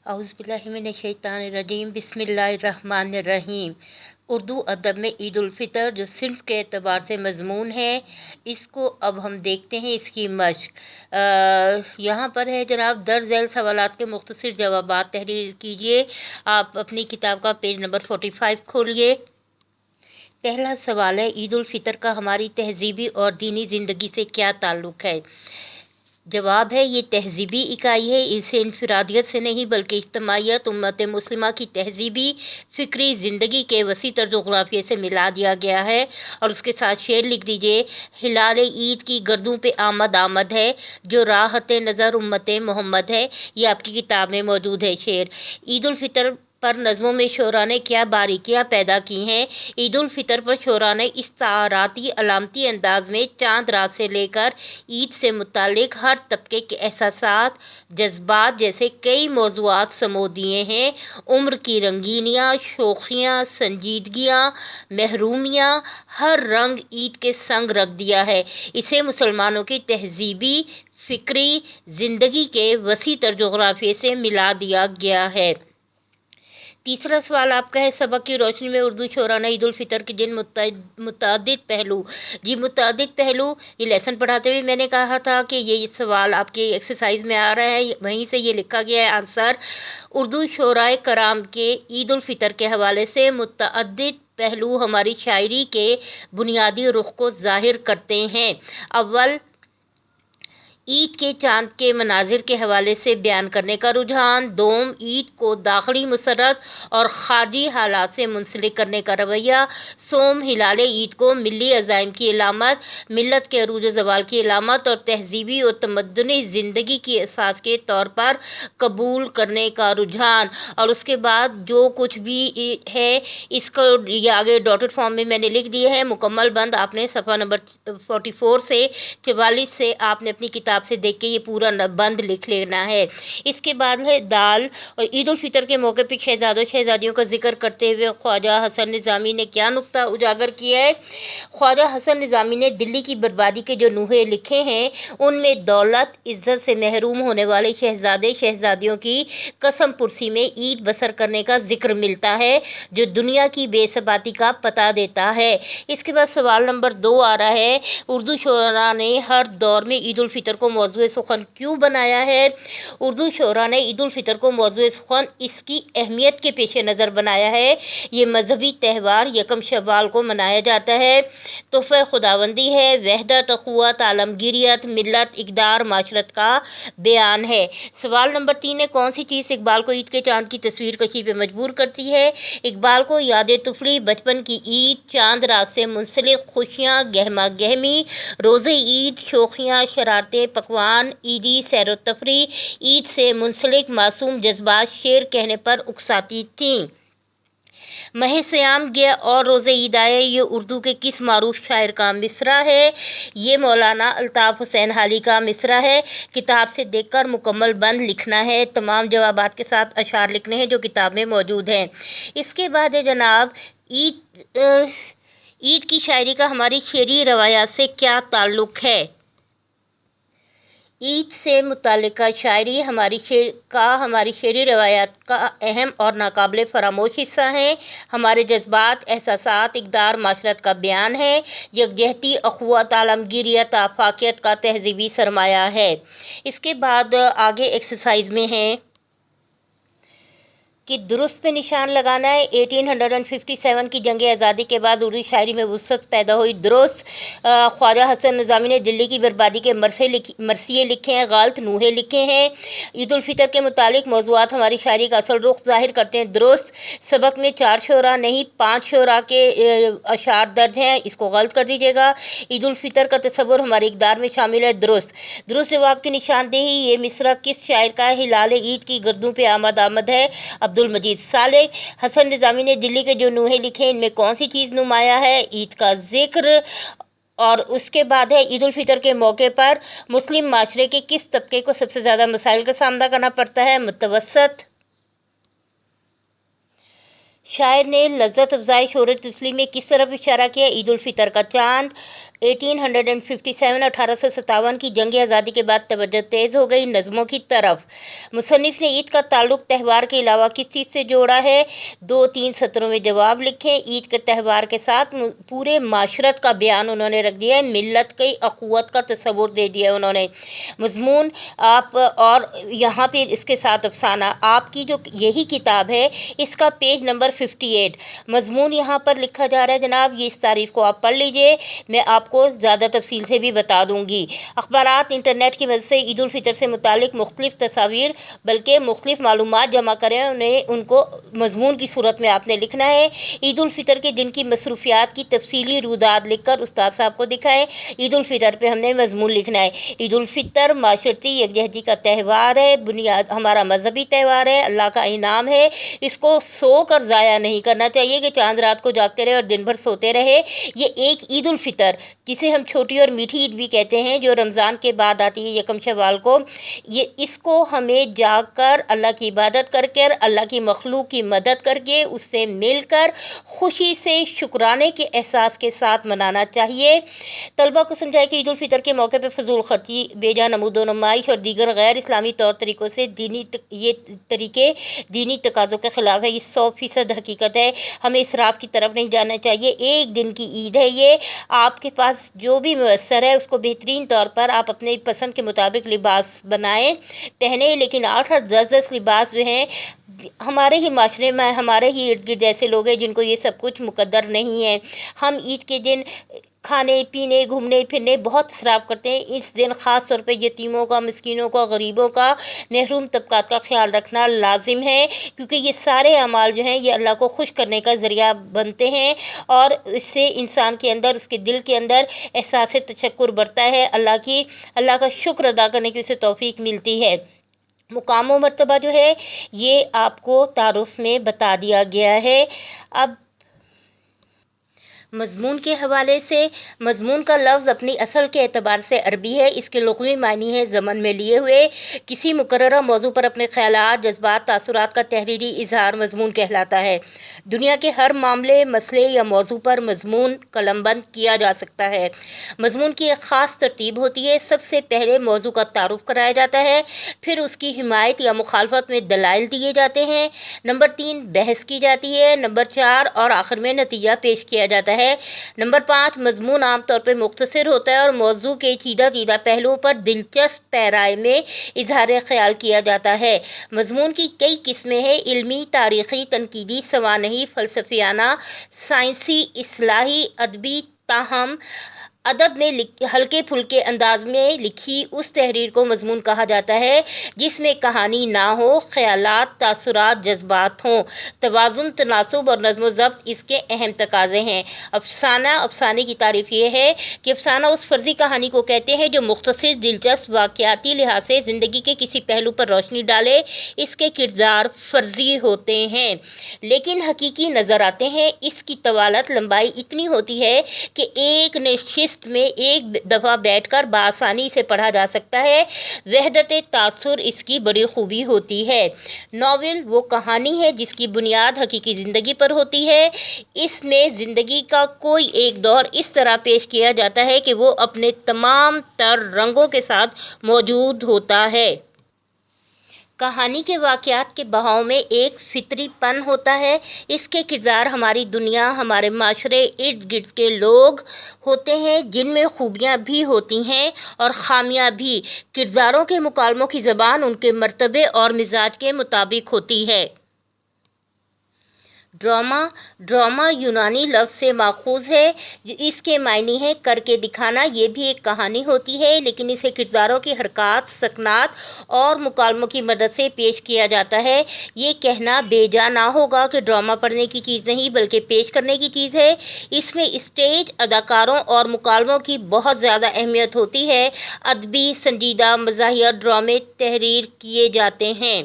औज़ुबिल्लाहिमिनश्शैतानिर्रजीम बिस्मिल्लाहिर्रहमानिर्रहीम। उर्दू अदब में ईद उल फ़ितर जो सिर्फ़ के एतबार से मज़मून है, इसको अब हम देखते हैं इसकी मश्क। यहाँ पर है जनाब, दर्ज झैल सवालात के मुख्तसर जवाबात तहरीर कीजिए। आप अपनी किताब का पेज नंबर 45 खोलिए। पहला सवाल है, ईद उल फ़ितर का हमारी तहज़ीबी और दीनी ज़िंदगी से क्या ताल्लुक़ है? जवाब है, ये तहज़ीबी इकाई है। इसे इनफरादियत से नहीं बल्कि इज्तिमाइयत उम्मत मुस्लिमा की तहज़ीबी फ़िक्री ज़िंदगी के वसी तर जोग्राफिए से मिला दिया गया है। और उसके साथ शेर लिख दीजिए, हिलाल ईद की गर्दों पे आमद आमद है, जो राहत नज़र उम्मत मोहम्मद है। ये आपकी किताब में मौजूद है शेर। ईद उल फ़ितर पर नज़मों में शोरा ने क्या बारीकियाँ पैदा की हैं? ईद उल फ़ितर पर शोरा ने इस्ताराती अलामती अंदाज में चांद रात से लेकर ईद से मुतालिक हर तबके के एहसासात, जज्बात जैसे कई मौज़ूआत समो दिए हैं। उम्र की रंगीनियाँ, शोखियाँ, संजीदगियाँ, महरूमियाँ, हर रंग ईद के संग रख दिया है। इसे मुसलमानों की तहज़ीबी फ़िक्री ज़िंदगी के वसी तर जोग्राफिए से मिला दिया गया है। तीसरा सवाल आपका है, सबक की रोशनी में उर्दू शोरा ने ईद उल फ़ितर के जिन मुतअद्दिद पहलू, जी मुतअद्दिद पहलू, ये लेसन पढ़ाते हुए मैंने कहा था कि ये सवाल आपके एक्सरसाइज में आ रहा है, वहीं से ये लिखा गया है आंसर। उर्दू शोराए कराम के ईद उल फ़ितर के हवाले से मुतअद्दिद पहलू हमारी शायरी के बुनियादी रुख को ज़ाहिर करते हैं। अव्वल, ईद के चाँद के मनाजिर के हवाले से बयान करने का रुझान। दोम, ईद को दाखिली मसरत और खारजी हालात से मुंसलिक करने का रवैया। सोम, हिलाल ईद को मिली अज़ाइम की अलामत, मिलत के अरूज ज़वाल की अलामत और तहज़ीबी और तमद्दुनी ज़िंदगी की असास के तौर पर कबूल करने का रुझान। और उसके बाद जो कुछ भी है इसको ये आगे डॉटेड फॉर्म में मैंने लिख दिए हैं। मुकम्मल बंद आपने सफ़ा नंबर 44 से 44 से आपने अपनी किताब से देख के ये पूरा बंद लिख लेना है। इसके बाद है दाल। और ईद उल फ़ितर के मौके पर शहजादों शहजादियों का जिक्र करते हुए ख्वाजा हसन निज़ामी ने क्या नुक्ता उजागर किया है? ख्वाजा हसन निज़ामी ने दिल्ली की बर्बादी के जो नुहे लिखे हैं, उनमें दौलत इज़्ज़त से महरूम होने वाले शहजादे शहजादियों की कसम पुरसी में ईद बसर करने का जिक्र मिलता है, जो दुनिया की बेसबाती का पता देता है। इसके बाद सवाल नंबर 2 आ रहा है, उर्दू शोरा ने हर दौर में ईद उल फ़ितर को मौज़ूए सुख़न क्यों बनाया है? उर्दू शोरा ने ईद उल फ़ितर को मौज़ूए सुख़न इसकी अहमियत के पेश नज़र बनाया है। ये मजहबी त्यौहार यकम शव्वाल को मनाया जाता है। तोहफ़ा खुदाबंदी है, वहदत, अख़ुवत, आलमगीरियत, मिलत, इक़दार, माशरत का बयान है। सवाल नंबर 3 है, कौन सी चीज़ इकबाल को ईद के चाँद की तस्वीर कशी पे मजबूर करती है? इकबाल को याद तुफ़ली, बचपन की ईद, चाँद रात से मुंसलिक खुशियाँ, गहमा गहमी, रोज़े ईद, शोखियाँ, शरारतें, पकवान, ईदी सैर व तफरी, ईद से मुंसलिक मासूम जज्बात शेर कहने पर उकसाती थीं। मह सयाम गया और रोज़े ईद आए, ये उर्दू के किस मारूफ शायर का मिसरा है? ये मौलाना अल्ताफ़ हुसैन हाली का मिसरा है। किताब से देखकर मुकम्मल बंद लिखना है। तमाम जवाबात के साथ अशार लिखने हैं जो किताब में मौजूद हैं। इसके बाद है जनाब, ईद की शायरी का हमारी शेरी रवायात से क्या ताल्लुक़ है? ईद से मुतालिका शायरी हमारी शेरी रवायात का अहम और नाकाबिले फरामोश हिस्सा है। हमारे जज्बात, एहसासात, इक़दार, माशरत का बयान है। यकजहती, अख़ुवत, आलमगीरियत, आफाकियत का तहज़ीबी सरमाया है। इसके बाद आगे एक्सरसाइज में है कि दुरुस्त पे निशान लगाना है। 1857 की जंग आज़ादी के बाद उर्दू शायरी में वुसअत पैदा हुई। दुरुस्त, ख्वाजा हसन निज़ामी ने दिल्ली की बर्बादी के मरसिए लिखे हैं, गलत नुहे लिखे हैं। ईद उल फ़ितर के मुतालिक मौज़ूआत हमारी शायरी का असल रुख ज़ाहिर करते हैं। दुरुस्त, सबक में 4 शोरा नहीं 5 शोरा के अशार दर्ज हैं, इसको गलत कर दीजिएगा। ईद उल फ़ितर का तसव्वुर हमारे इक़दार में शामिल है। दुरुस्त जवाब की निशानदेही। ये मिसरा किस शायर का है? हिलाल ईद की गर्दों पे आमद आमद है, अब्दुल मजीद सालेह। हसन निज़ामी ने दिल्ली के जो नुहे लिखे, इनमें कौन सी चीज़ नुमाया है? ईद का जिक्र। और उसके बाद है, ईद उल फ़ितर के मौके पर मुस्लिम माशरे के किस तबके को सबसे ज़्यादा मसाइल का सामना करना पड़ता है? मुतवस्सत। शायर ने लज्जत अफ़ज़ाई शोहरत तुफ़ली में किस तरफ इशारा किया? ईद उल फ़ितर का चाँद। 1857 1857 की जंग आज़ादी के बाद तवज्जो तेज़ हो गई नज़मों की तरफ। मुसन्निफ़ ने ईद का ताल्लुक़ त्यौहार के अलावा किस चीज़ से जोड़ा है? 2-3 सत्रों में जवाब लिखें। ईद के त्यौहार के साथ पूरे माशरत का बयान उन्होंने रख दिया है, मिल्लत की अख़ुवत का तसव्वुर दे दिया है उन्होंने। मज़मून आप और यहाँ पे इसके साथ अफ़साना, आपकी जो यही किताब है इसका पेज नंबर 58 मज़मून यहाँ पर लिखा जा रहा है जनाब, ये इस तारीफ़ को आप पढ़ लीजिए, मैं आपको ज़्यादा तफसील से भी बता दूँगी। अखबारात इंटरनेट की मदद से ईद उल फ़ितर से मुतालिक मुख्तलिफ़ तस्वीर बल्कि मुख्तलिफ़ मालूमात जमा करें, उन्हें उनको मज़मून की सूरत में आपने लिखना है। ईद उल फ़ितर के दिन की मसरूफ़ियात की तफसीली रुदात लिख कर उस्ताद साहब को दिखाएँ। ईद उल फ़ितर पर हमने मज़मून लिखना है। ईद उल फ़ितर माशरती यकजहती का त्यौहार है, बुनियाद हमारा मजहबी त्यौहार है, अल्लाह का इनाम है। इसको सो कर ज़ाया नहीं करना चाहिए कि चांद रात को जागते रहे और दिन भर सोते रहे। ये एक ईद उल फ़ितर, जिसे हम छोटी और मीठी ईद भी कहते हैं, जो रमज़ान के बाद आती है यकम शवाल को, ये इसको हमें जाग कर अल्लाह की इबादत करके, अल्लाह की मखलूक की मदद करके, उससे मिलकर खुशी से शुक्राने के एहसास के साथ मनाना चाहिए। तलबा को समझाए कि ईद उल फ़ितर के मौके पर फ़जूल खर्ची, बेजा नमूदो नुमाइश और दीगर गैर इस्लामी तौर तरीक़ों से ये तरीके दीनी तकाज़ों के ख़िलाफ़ है। ये 100% हकीकत है। हमें इसराफ़ की तरफ नहीं जाना चाहिए। एक दिन की ईद है ये, आपके पास जो भी मुयस्सर है उसको बेहतरीन तौर पर आप अपने पसंद के मुताबिक लिबास बनाएं, पहने, लेकिन 8-8 10-10 लिबास जो हैं, हमारे ही माशरे में हमारे ही इर्द गिर्द ऐसे लोग हैं जिनको ये सब कुछ मुकद्दर नहीं है। हम ईद के दिन खाने पीने घूमने फिरने बहुत इसराफ़ करते हैं। इस दिन ख़ास तौर पे यतीमों का, मिस्कीनों का, गरीबों का, महरूम तबक़ात का ख्याल रखना लाजिम है, क्योंकि ये सारे अमाल जो हैं ये अल्लाह को खुश करने का ज़रिया बनते हैं और इससे इंसान के अंदर, उसके दिल के अंदर एहसास तशक्कुर बढ़ता है, अल्लाह का शुक्र अदा करने की उसे तौफ़ीक मिलती है। मुकाम व मर्तबा जो है ये आपको तारुफ़ में बता दिया गया है। अब मज़मून के हवाले से, मज़मून का लफ्ज़ अपनी असल के एतबार से अरबी है। इसके लुग़वी मानी है ज़मन में लिए हुए किसी मुकर्ररा मौजू पर अपने ख़यालात, जज्बात, तासुरात का तहरीरी इज़हार मज़मून कहलाता है। दुनिया के हर मामले, मसले या मौजू पर मज़मून कलमबंद किया जा सकता है। मज़मून की एक ख़ास तरतीब होती है। सबसे पहले मौजू का तारुफ़ कराया जाता है, फिर उसकी हिमायत या मुखालफत में दलाइल दिए जाते हैं, नंबर 3 बहस की जाती है, नंबर 4 और आखिर में नतीजा पेश किया जाता है। नंबर 5 मज़मून आमतौर पर मुख्तसर होता है और मौजू के चीदा पहलुओं पर दिलचस्प पैराए में इजहार ख्याल किया जाता है। मज़मून की कई किस्में हैं, इल्मी, तारीख़ी, तनकीदी, सवानही, फ़लसफ़ियाना, साइंसी, इस्लाही, अदबी। ताहम अदब में हल्के फुल्के अंदाज में लिखी उस तहरीर को मज़मून कहा जाता है जिसमें कहानी ना हो, ख़यालात, तासुरात, जज्बात हों। तवाज़ुन, तनासुब और नज़्म व ज़ब्त इसके अहम तकाज़े हैं। अफ़साने की तारीफ़ ये है कि अफ़साना उस फ़र्ज़ी कहानी को कहते हैं जो मुख्तसर, दिलचस्प, वाक़याती लिहाज से ज़िंदगी के किसी पहलू पर रोशनी डाले। इसके किरदार फ़र्ज़ी होते हैं लेकिन हकीकी नज़र आते हैं। इसकी तवालत लंबाई इतनी होती है कि एक नशिस्त में एक दफ़ा बैठकर बआसानी से पढ़ा जा सकता है। वहदत तासुर इसकी बड़ी खूबी होती है। नावल वो कहानी है जिसकी बुनियाद हकीकी ज़िंदगी पर होती है। इसमें ज़िंदगी का कोई एक दौर इस तरह पेश किया जाता है कि वो अपने तमाम तर रंगों के साथ मौजूद होता है। कहानी के वाक़यात के बहाव में एक फितरीपन होता है। इसके किरदार हमारी दुनिया, हमारे माशरे, इर्द गिर्द के लोग होते हैं जिनमें खूबियाँ भी होती हैं और ख़ामियाँ भी। किरदारों के मुकालमों की ज़बान उनके मर्तबे और मिजाज के मुताबिक होती है। ड्रामा यूनानी लफ्ज़ से माखूज़ है। इसके मायने हैं करके दिखाना। ये भी एक कहानी होती है लेकिन इसे किरदारों की हरकत, सकनात और मुकालमों की मदद से पेश किया जाता है। ये कहना बेजा ना होगा कि ड्रामा पढ़ने की चीज़ नहीं बल्कि पेश करने की चीज़ है। इसमें स्टेज अदाकारों और मुकालमों की बहुत ज़्यादा अहमियत होती है। अदबी संजीदा मज़ाहिया ड्रामे तहरीर किए जाते हैं।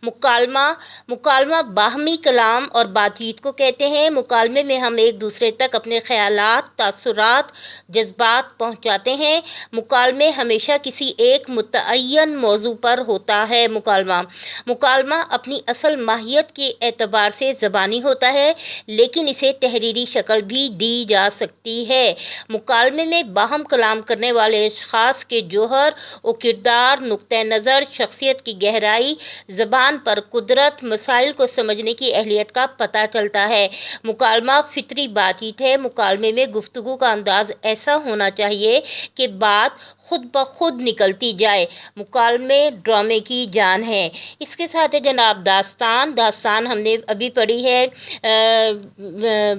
مکالمہ باہمی کلام اور بات چیت کو کہتے ہیں۔ مکالمے میں ہم ایک دوسرے تک اپنے خیالات، تاثرات، جذبات پہنچاتے ہیں۔ مکالمے ہمیشہ کسی ایک متعین موضوع پر ہوتا ہے۔ مکالمہ اپنی اصل ماہیت کے اعتبار سے زبانی ہوتا ہے، لیکن اسے تحریری شکل بھی دی جا سکتی ہے۔ مکالمے میں باہم کلام کرنے والے اشخاص کے جوہر و کردار، نقطۂ نظر، شخصیت کی گہرائی، زبان پر قدرت، مسائل کو سمجھنے کی اہلیت کا پتہ چلتا ہے۔ مکالمہ فطری بات چیت ہے۔ مکالمے میں گفتگو کا انداز ایسا ہونا چاہیے کہ بات خود بخود نکلتی جائے۔ مکالمے ڈرامے کی جان ہے۔ اس کے ساتھ ہے جناب داستان ہم نے ابھی پڑھی ہے،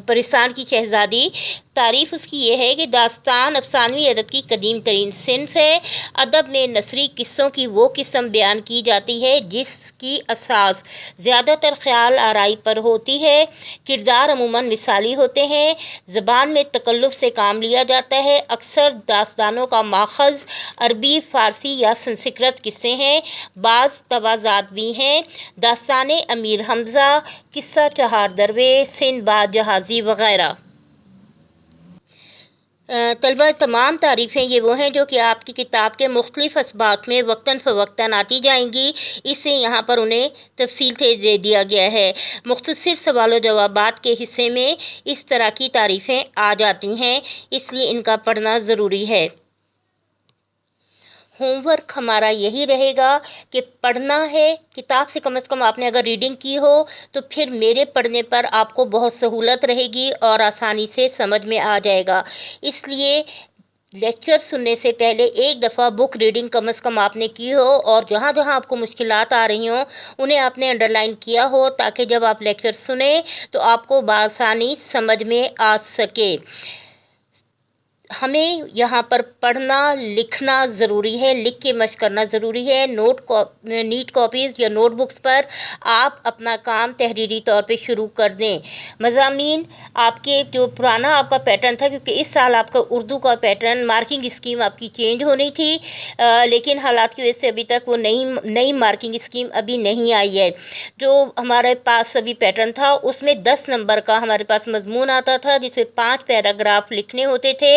پرستان کی شہزادی۔ تعریف اس کی یہ ہے کہ داستان افسانوی ادب کی قدیم ترین صنف ہے۔ ادب میں نثری قصوں کی وہ قسم بیان کی جاتی ہے جس کی اساس زیادہ تر خیال آرائی پر ہوتی ہے۔ کردار عموماً مثالی ہوتے ہیں۔ زبان میں تکلف سے کام لیا جاتا ہے۔ اکثر داستانوں کا ماخذ عربی، فارسی یا سنسکرت قصے ہیں۔ بعض توازات بھی ہیں۔ داستان امیر حمزہ، قصہ چہار درویش، سندباد جہازی وغیرہ۔ طلبہ تمام تعریفیں یہ وہ ہیں جو کہ آپ کی کتاب کے مختلف اسباق میں وقتاً فوقتاً آتی جائیں گی، اس سے یہاں پر انہیں تفصیل سے دے دیا گیا ہے۔ مختصر سوال و جوابات کے حصے میں اس طرح کی تعریفیں آ جاتی ہیں، اس لیے ان کا پڑھنا ضروری ہے۔ ہوم ورک ہمارا یہی رہے گا کہ پڑھنا ہے، کتاب سے کم از کم آپ نے اگر ریڈنگ کی ہو تو پھر میرے پڑھنے پر آپ کو بہت سہولت رہے گی اور آسانی سے سمجھ میں آ جائے گا۔ اس لیے لیکچر سننے سے پہلے ایک دفعہ بک ریڈنگ کم از کم آپ نے کی ہو، اور جہاں جہاں آپ کو مشکلات آ رہی ہوں انہیں آپ نے انڈر لائن کیا ہو، تاکہ جب آپ لیکچر سنیں تو آپ کو بآسانی سمجھ میں آ سکے۔ ہمیں یہاں پر پڑھنا لکھنا ضروری ہے، لکھ کے مشق کرنا ضروری ہے۔ نیٹ کاپیز یا نوٹ بکس پر آپ اپنا کام تحریری طور پہ شروع کر دیں۔ مضامین آپ کے جو پرانا آپ کا پیٹرن تھا، کیونکہ اس سال آپ کا اردو کا پیٹرن مارکنگ اسکیم آپ کی چینج ہونی تھی، لیکن حالات کی وجہ سے ابھی تک وہ نئی مارکنگ اسکیم ابھی نہیں آئی ہے۔ جو ہمارے پاس ابھی پیٹرن تھا اس میں 10 نمبر کا ہمارے پاس مضمون آتا تھا، جس میں 5 پیراگراف لکھنے ہوتے تھے،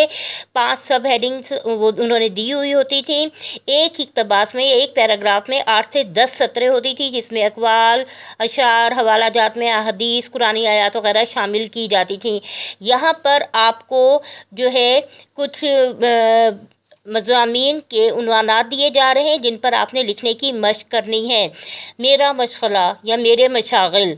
5 سب ہیڈنگز وہ انہوں نے دی ہوئی ہوتی تھی۔ ایک اقتباس میں، ایک پیراگراف میں 8 سے 10 سطریں ہوتی تھی، جس میں اقوال، اشعار، حوالہ جات میں احادیث، قرآنی آیات وغیرہ شامل کی جاتی تھیں۔ یہاں پر آپ کو جو ہے کچھ مضامین کے عنوانات دیے جا رہے ہیں جن پر آپ نے لکھنے کی مشق کرنی ہے۔ میرا مشغلہ یا میرے مشاغل،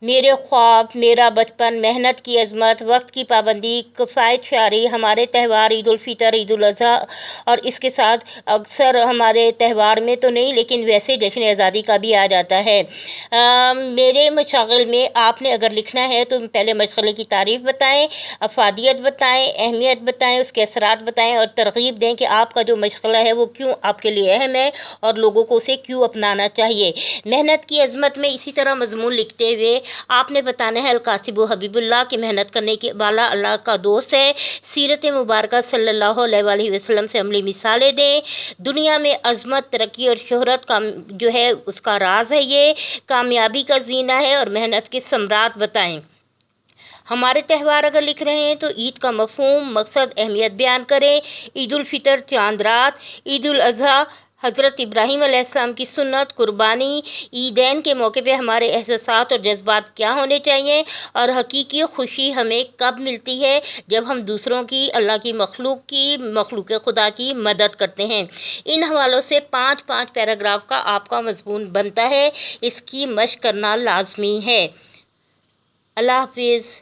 میرے خواب، میرا بچپن، محنت کی عظمت، وقت کی پابندی، کفایت شعری، ہمارے تہوار عید الفطر، عید الاضحیٰ، اور اس کے ساتھ اکثر ہمارے تہوار میں تو نہیں لیکن ویسے جشن آزادی کا بھی آ جاتا ہے۔ میرے مشاغل میں آپ نے اگر لکھنا ہے تو پہلے مشغلے کی تعریف بتائیں، افادیت بتائیں، اہمیت بتائیں، اس کے اثرات بتائیں، اور ترغیب دیں کہ آپ کا جو مشغلہ ہے وہ کیوں آپ کے لیے اہم ہے اور لوگوں کو اسے کیوں اپنانا چاہیے۔ محنت کی عظمت میں اسی طرح مضمون لکھتے ہوئے آپ نے بتانا ہے القاسب حبیب اللہ کی محنت کرنے کے والا اللہ کا دوست ہے۔ سیرت مبارکہ صلی اللہ علیہ وآلہ وسلم سے عملی مثالیں دیں۔ دنیا میں عظمت، ترقی اور شہرت کا جو ہے اس کا راز ہے، یہ کامیابی کا زینہ ہے، اور محنت کے ثمرات بتائیں۔ ہمارے تہوار اگر لکھ رہے ہیں تو عید کا مفہوم، مقصد، اہمیت بیان کریں۔ عید الفطر چاند رات، عید الاضحیٰ حضرت ابراہیم علیہ السلام کی سنت، قربانی، عیدین کے موقع پہ ہمارے احساسات اور جذبات کیا ہونے چاہیے، اور حقیقی خوشی ہمیں کب ملتی ہے جب ہم دوسروں کی، اللہ کی مخلوق خدا کی مدد کرتے ہیں۔ ان حوالوں سے 5 پیراگراف کا آپ کا مضمون بنتا ہے، اس کی مشق کرنا لازمی ہے۔ اللہ حافظ۔